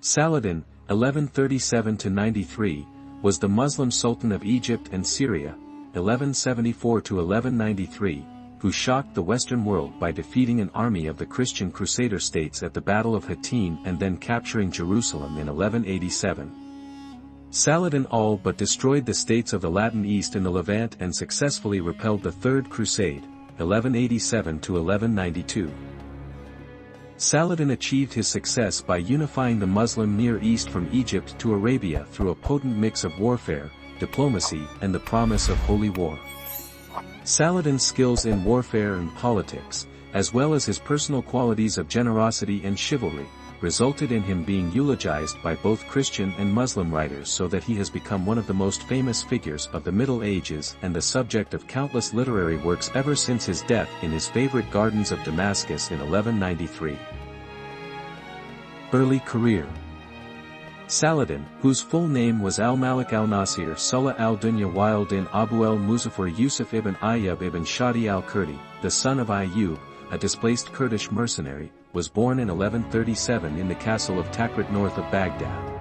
Saladin, 1137–93, was the Muslim Sultan of Egypt and Syria, 1174–1193, who shocked the Western world by defeating an army of the Christian Crusader states at the Battle of Hattin and then capturing Jerusalem in 1187. Saladin all but destroyed the states of the Latin East and the Levant and successfully repelled the Third Crusade, 1187–1192. Saladin achieved his success by unifying the Muslim Near East from Egypt to Arabia through a potent mix of warfare, diplomacy and the promise of holy war. Saladin's skills in warfare and politics, as well as his personal qualities of generosity and chivalry, resulted in him being eulogized by both Christian and Muslim writers so that he has become one of the most famous figures of the Middle Ages and the subject of countless literary works ever since his death in his favorite gardens of Damascus in 1193. Early career. Saladin, whose full name was al-Malik al-Nasir Sulah al-Dunya Wildin Abu el-Muzaffar Yusuf ibn Ayyub ibn Shadi al-Kurdi, the son of Ayub, a displaced Kurdish mercenary, was born in 1137 in the castle of Takrit north of Baghdad.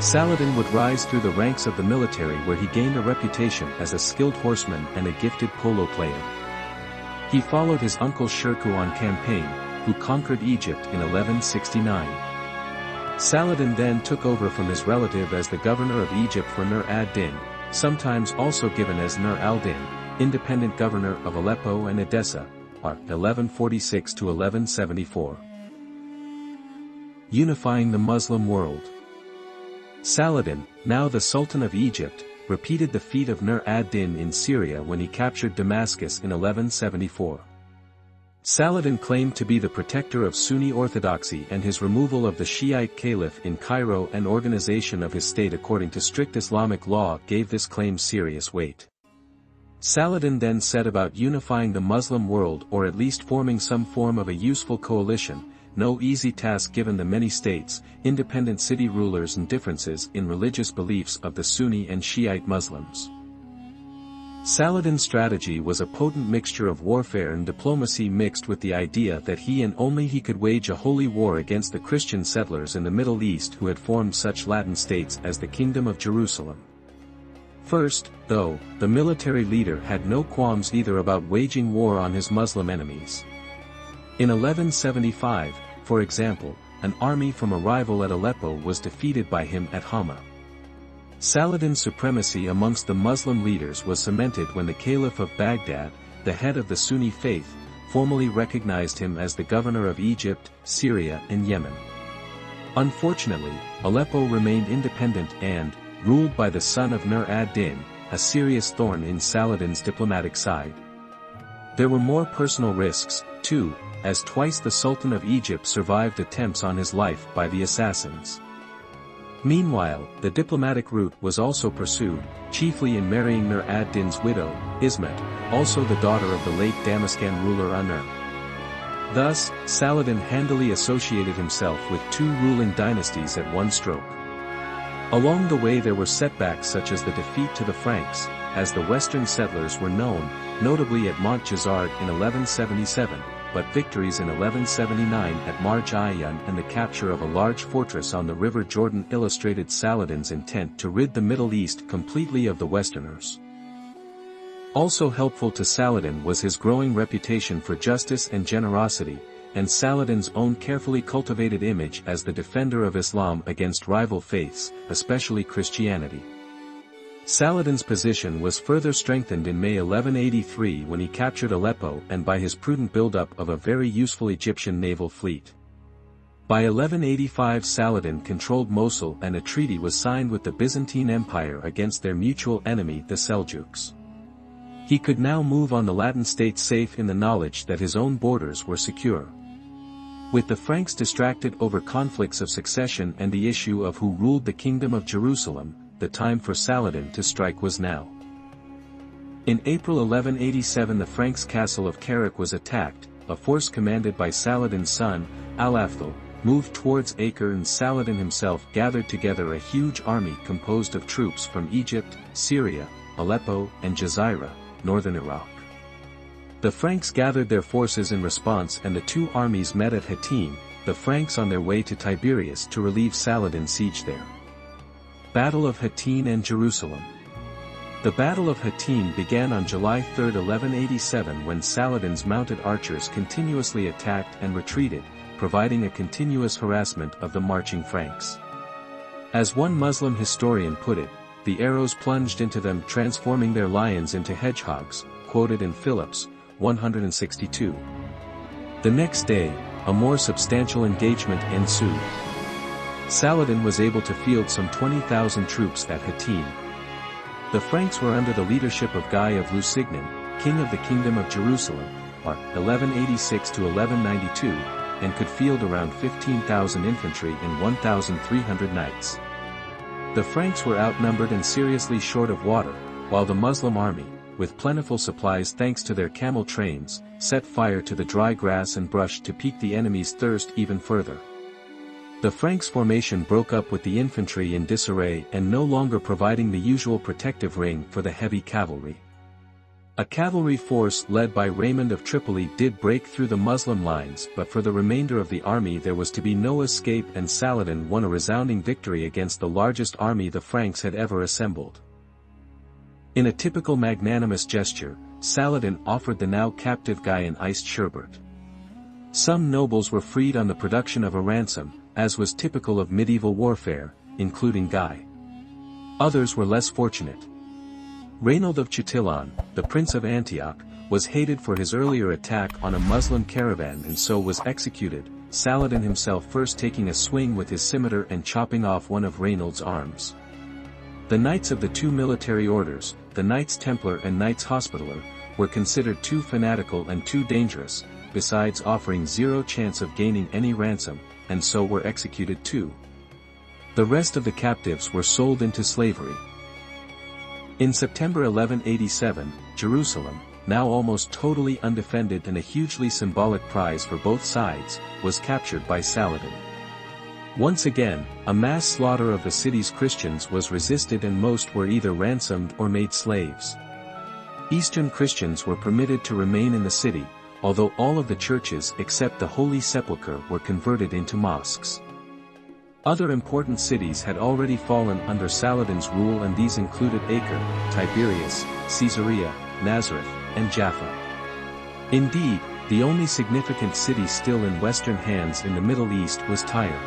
Saladin would rise through the ranks of the military where he gained a reputation as a skilled horseman and a gifted polo player. He followed his uncle Shirkuh on campaign, who conquered Egypt in 1169. Saladin then took over from his relative as the governor of Egypt for Nur ad-Din, sometimes also given as Nur al-Din, independent governor of Aleppo and Edessa, 1146–1174. Unifying the Muslim world. Saladin, now the Sultan of Egypt, repeated the feat of Nur ad-Din in Syria when he captured Damascus in 1174. Saladin claimed to be the protector of Sunni orthodoxy, and his removal of the Shiite caliph in Cairo and organization of his state according to strict Islamic law gave this claim serious weight. Saladin then set about unifying the Muslim world, or at least forming some form of a useful coalition, no easy task given the many states, independent city rulers and differences in religious beliefs of the Sunni and Shiite Muslims. Saladin's strategy was a potent mixture of warfare and diplomacy mixed with the idea that he and only he could wage a holy war against the Christian settlers in the Middle East who had formed such Latin states as the Kingdom of Jerusalem. First, though, the military leader had no qualms either about waging war on his Muslim enemies. In 1175, for example, an army from a rival at Aleppo was defeated by him at Hama. Saladin's supremacy amongst the Muslim leaders was cemented when the Caliph of Baghdad, the head of the Sunni faith, formally recognized him as the governor of Egypt, Syria and Yemen. Unfortunately, Aleppo remained independent and, ruled by the son of Nur ad-Din, a serious thorn in Saladin's diplomatic side. There were more personal risks, too, as twice the Sultan of Egypt survived attempts on his life by the assassins. Meanwhile, the diplomatic route was also pursued, chiefly in marrying Nur ad-Din's widow, Ismet, also the daughter of the late Damascan ruler Anur. Thus, Saladin handily associated himself with two ruling dynasties at one stroke. Along the way there were setbacks such as the defeat to the Franks, as the western settlers were known, notably at Montjazard in 1177, but victories in 1179 at Marj Ayyan and the capture of a large fortress on the River Jordan illustrated Saladin's intent to rid the Middle East completely of the Westerners. Also helpful to Saladin was his growing reputation for justice and generosity, and Saladin's own carefully cultivated image as the defender of Islam against rival faiths, especially Christianity. Saladin's position was further strengthened in May 1183 when he captured Aleppo and by his prudent buildup of a very useful Egyptian naval fleet. By 1185 Saladin controlled Mosul and a treaty was signed with the Byzantine Empire against their mutual enemy the Seljuks. He could now move on the Latin states safe in the knowledge that his own borders were secure. With the Franks distracted over conflicts of succession and the issue of who ruled the Kingdom of Jerusalem, the time for Saladin to strike was now. In April 1187 the Franks' castle of Kerak was attacked, a force commanded by Saladin's son, Al-Afdal, moved towards Acre and Saladin himself gathered together a huge army composed of troops from Egypt, Syria, Aleppo and Jazira, northern Iraq. The Franks gathered their forces in response and the two armies met at Hattin, the Franks on their way to Tiberias to relieve Saladin's siege there. Battle of Hattin and Jerusalem. The Battle of Hattin began on July 3, 1187 when Saladin's mounted archers continuously attacked and retreated, providing a continuous harassment of the marching Franks. As one Muslim historian put it, the arrows plunged into them, transforming their lions into hedgehogs, quoted in Phillips, 162. The next day, a more substantial engagement ensued. Saladin was able to field some 20,000 troops at Hattin. The Franks were under the leadership of Guy of Lusignan, king of the Kingdom of Jerusalem, 1186–1192, and could field around 15,000 infantry and 1,300 knights. The Franks were outnumbered and seriously short of water, while the Muslim army, with plentiful supplies thanks to their camel trains, set fire to the dry grass and brush to pique the enemy's thirst even further. The Franks' formation broke up with the infantry in disarray and no longer providing the usual protective ring for the heavy cavalry. A cavalry force led by Raymond of Tripoli did break through the Muslim lines, but for the remainder of the army there was to be no escape, and Saladin won a resounding victory against the largest army the Franks had ever assembled. In a typical magnanimous gesture, Saladin offered the now captive Guy an iced sherbet. Some nobles were freed on the production of a ransom, as was typical of medieval warfare, including Guy. Others were less fortunate. Raynald of Chatillon, the Prince of Antioch, was hated for his earlier attack on a Muslim caravan and so was executed, Saladin himself first taking a swing with his scimitar and chopping off one of Raynald's arms. The knights of the two military orders, the Knights Templar and Knights Hospitaller, were considered too fanatical and too dangerous, besides offering zero chance of gaining any ransom, and so were executed too. The rest of the captives were sold into slavery. In September 1187, Jerusalem, now almost totally undefended and a hugely symbolic prize for both sides, was captured by Saladin. Once again, a mass slaughter of the city's Christians was resisted and most were either ransomed or made slaves. Eastern Christians were permitted to remain in the city, although all of the churches except the Holy Sepulchre were converted into mosques. Other important cities had already fallen under Saladin's rule, and these included Acre, Tiberias, Caesarea, Nazareth, and Jaffa. Indeed, the only significant city still in Western hands in the Middle East was Tyre.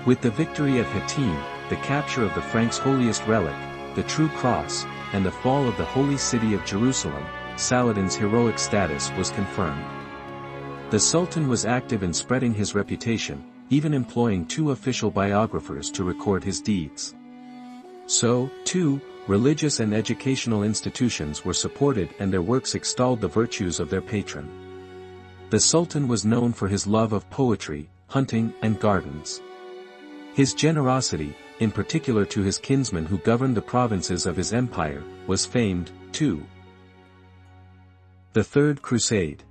With the victory at Hattin, the capture of the Franks' holiest relic, the True Cross, and the fall of the holy city of Jerusalem, Saladin's heroic status was confirmed. The Sultan was active in spreading his reputation, even employing two official biographers to record his deeds. So, too, religious and educational institutions were supported and their works extolled the virtues of their patron. The Sultan was known for his love of poetry, hunting, and gardens. His generosity, in particular to his kinsmen who governed the provinces of his empire, was famed, too. The Third Crusade.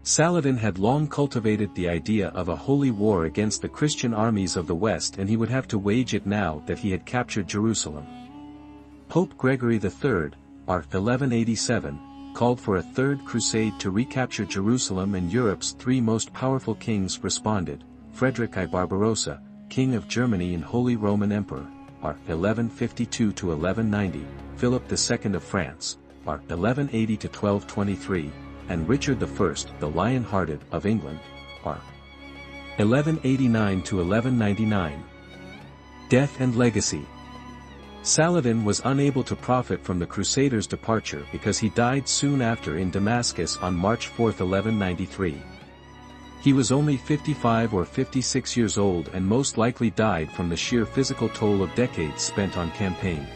Saladin had long cultivated the idea of a holy war against the Christian armies of the West, and he would have to wage it now that he had captured Jerusalem. Pope Gregory III, 1187, called for a Third Crusade to recapture Jerusalem, and Europe's three most powerful kings responded: Frederick I Barbarossa, King of Germany and Holy Roman Emperor, 1152–1190, Philip II of France, 1180–1223, and Richard I, the Lion-Hearted, of England, 1189–1199. Death and legacy. Saladin was unable to profit from the Crusaders' departure because he died soon after in Damascus on March 4, 1193. He was only 55 or 56 years old and most likely died from the sheer physical toll of decades spent on campaign.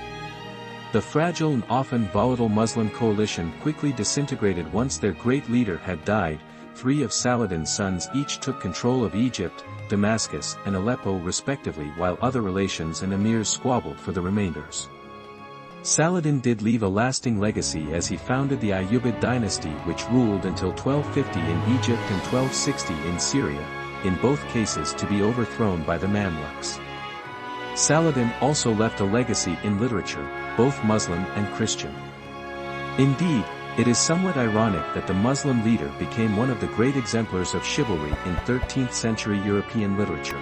The fragile and often volatile Muslim coalition quickly disintegrated once their great leader had died. Three of Saladin's sons each took control of Egypt, Damascus, and Aleppo respectively, while other relations and emirs squabbled for the remainders. Saladin did leave a lasting legacy as he founded the Ayuba Dynasty, which ruled until 1250 in Egypt and 1260 in Syria, in both cases to be overthrown by the Mamluks. Saladin also left a legacy in literature, both Muslim and Christian. Indeed, It is somewhat ironic that the Muslim leader became one of the great exemplars of chivalry in 13th century European literature.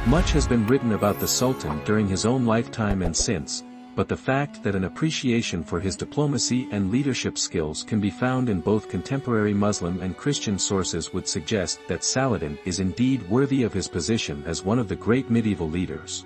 Much has been written about the Sultan during his own lifetime and since, but the fact that an appreciation for his diplomacy and leadership skills can be found in both contemporary Muslim and Christian sources would suggest that Saladin is indeed worthy of his position as one of the great medieval leaders.